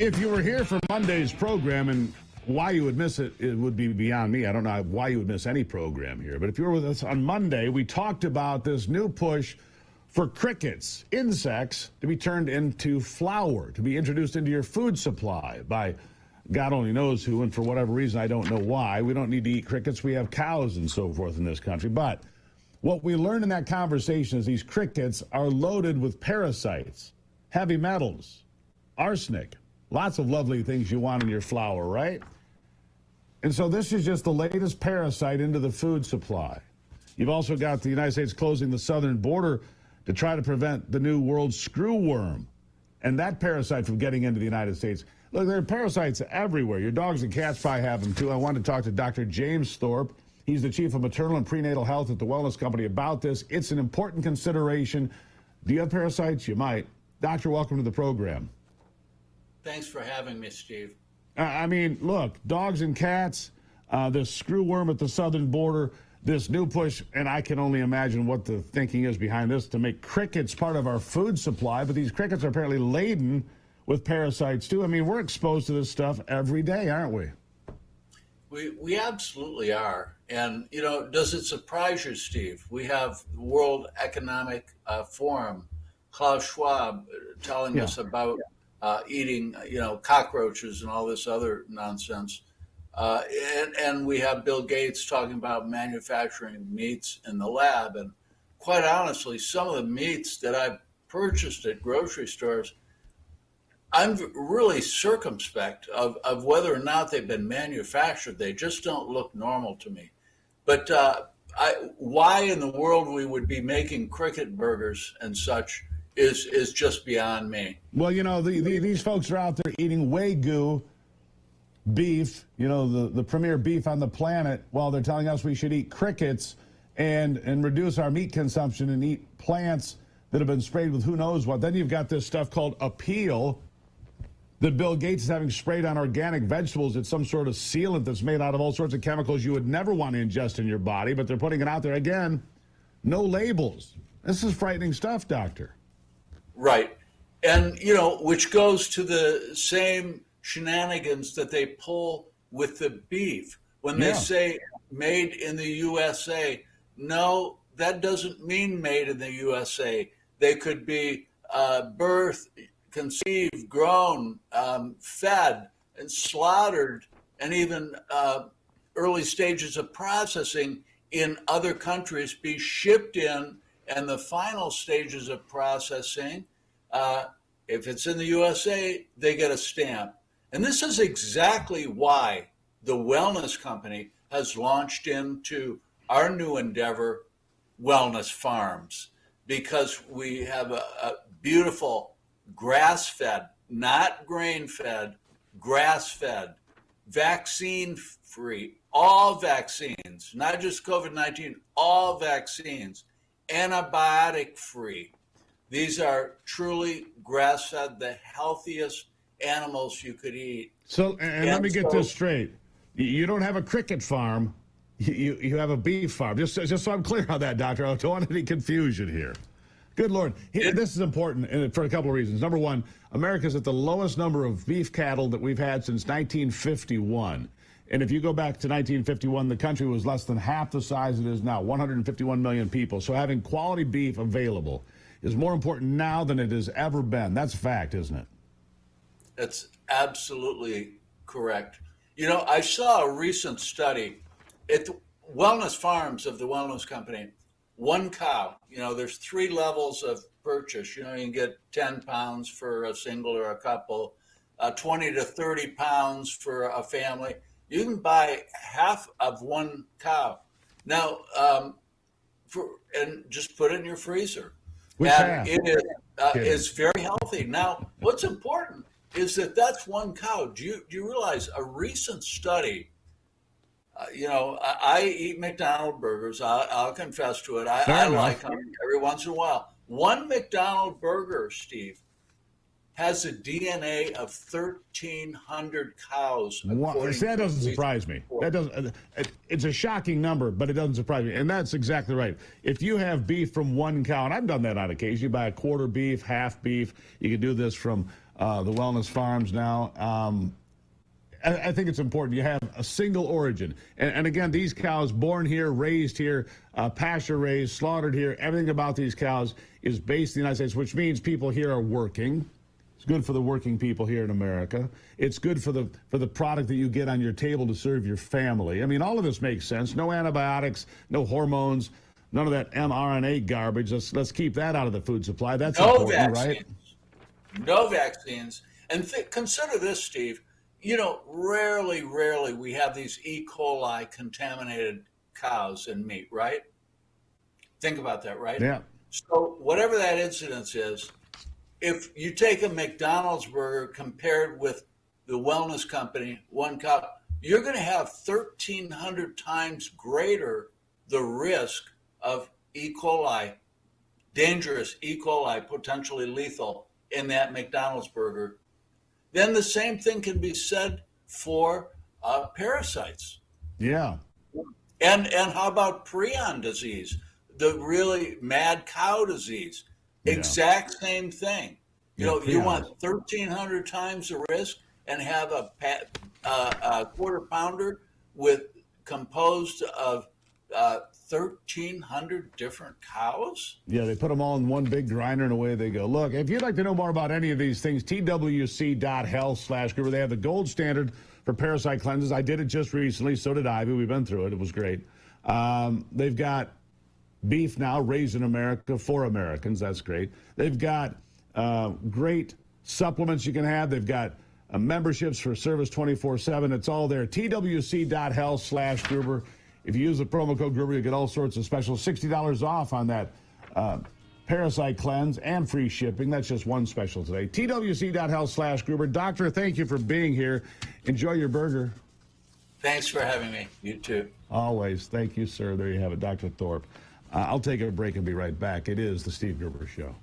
If you were here for Monday's program, and why you would miss it, it would be beyond me. I don't know why you would miss any program here. But if you were with us on Monday, we talked about this new push for crickets, insects, to be turned into flour, to be introduced into your food supply by God only knows who, and for whatever reason, I don't know why. We don't need to eat crickets. We have cows and so forth in this country. But what we learned in that conversation is these crickets are loaded with parasites, heavy metals, arsenic, lots of lovely things you want in your flour, right? And so this is just the latest parasite into the food supply. You've also got the United States closing the southern border to try to prevent the new World Screwworm and that parasite from getting into the United States. Look, there are parasites everywhere. Your dogs and cats probably have them too. I wanted to talk to Dr. James Thorp. He's the chief of Maternal and Prenatal Health at the Wellness Company about this. It's an important consideration. Do you have parasites? You might. Doctor, welcome to the program. Thanks for having me, Steve. I mean, look, dogs and cats, this screwworm at the southern border, this new push, and I can only imagine what the thinking is behind this, to make crickets part of our food supply, but these crickets are apparently laden with parasites too. I mean, we're exposed to this stuff every day, aren't we? We absolutely are. And, you know, does it surprise you, Steve? We have the World Economic Forum, Klaus Schwab, telling us about eating, cockroaches and all this other nonsense. And we have Bill Gates talking about manufacturing meats in the lab. And quite honestly, some of the meats that I've purchased at grocery stores, I'm really circumspect of whether or not they've been manufactured. They just don't look normal to me. But why in the world we would be making cricket burgers and such is just beyond me. Well, you know, these folks are out there eating Wagyu beef, you know, the premier beef on the planet, while they're telling us we should eat crickets and reduce our meat consumption and eat plants that have been sprayed with who knows what. Then you've got this stuff called Appeal that Bill Gates is having sprayed on organic vegetables. It's some sort of sealant that's made out of all sorts of chemicals you would never want to ingest in your body, but they're putting it out there. Again, no labels. This is frightening stuff, Doctor. Right. And, you know, which goes to the same shenanigans that they pull with the beef. When they say made in the USA, no, that doesn't mean made in the USA. They could be birthed, conceived, grown, fed, and slaughtered, and even early stages of processing in other countries be shipped in, and the final stages of processing, if it's in the USA, they get a stamp. And this is exactly why the Wellness Company has launched into our new endeavor, Wellness Farms, because we have a beautiful grass-fed, not grain-fed, grass-fed, vaccine-free, all vaccines, not just COVID-19, all vaccines, antibiotic-free. These are truly grass-fed, the healthiest animals you could eat. So, and let me get this straight. You don't have a cricket farm. You have a beef farm. Just so I'm clear on that, Doctor. I don't want any confusion here. Good Lord. This is important for a couple of reasons. Number one, America's at the lowest number of beef cattle that we've had since 1951. And if you go back to 1951, the country was less than half the size it is now, 151 million people. So having quality beef available is more important now than it has ever been. That's a fact, isn't it? That's absolutely correct. You know, I saw a recent study at the Wellness Farms of the Wellness Company. One cow, you know, there's 3 levels of purchase. You know, you can get 10 pounds for a single or a couple, 20 to 30 pounds for a family. You can buy half of one cow. Now, and just put it in your freezer. And it is very healthy. Now, what's important is that that's one cow. Do you realize a recent study, I eat McDonald's burgers. I'll confess to it. I like them every once in a while. One McDonald's burger, Steve, has a DNA of 1,300 cows. That doesn't surprise me. That doesn't. It's a shocking number, but it doesn't surprise me. And that's exactly right. If you have beef from one cow, and I've done that on occasion, you buy a quarter beef, half beef. You can do this from the wellness farms now. I think it's important you have a single origin. And again, these cows born here, raised here, pasture raised, slaughtered here, everything about these cows is based in the United States, which means people here are working. It's good for the working people here in America. It's good for the product that you get on your table to serve your family. I mean, all of this makes sense. No antibiotics, no hormones, none of that mRNA garbage. Let's keep that out of the food supply. That's no important, vaccines. Right? No vaccines. And consider this, Steve. You know, rarely we have these E. coli contaminated cows and meat, right? Think about that, right? Yeah. So whatever that incidence is, if you take a McDonald's burger compared with the wellness company, one cow, you're going to have 1,300 times greater the risk of E. coli, dangerous E. coli, potentially lethal in that McDonald's burger. Then the same thing can be said for parasites. Yeah. And how about prion disease, the really mad cow disease? Yeah. Exact same thing. You know, you want 1,300 times the risk and have a quarter pounder composed of 1,300 different cows? Yeah, they put them all in one big grinder and away they go. Look, if you'd like to know more about any of these things, twc.health/Gruber. They have the gold standard for parasite cleanses. I did it just recently. So did Ivy. We've been through it. It was great. They've got beef now raised in America for Americans. That's great. They've got great supplements you can have. They've got memberships for service 24/7. It's all there. twc.health/Gruber. If you use the promo code Gruber, you get all sorts of specials. $60 off on that parasite cleanse and free shipping. That's just one special today. twc.health/Gruber. Doctor, thank you for being here. Enjoy your burger. Thanks for having me. You too. Always. Thank you, sir. There you have it, Dr. Thorp. I'll take a break and be right back. It is the Steve Gruber Show.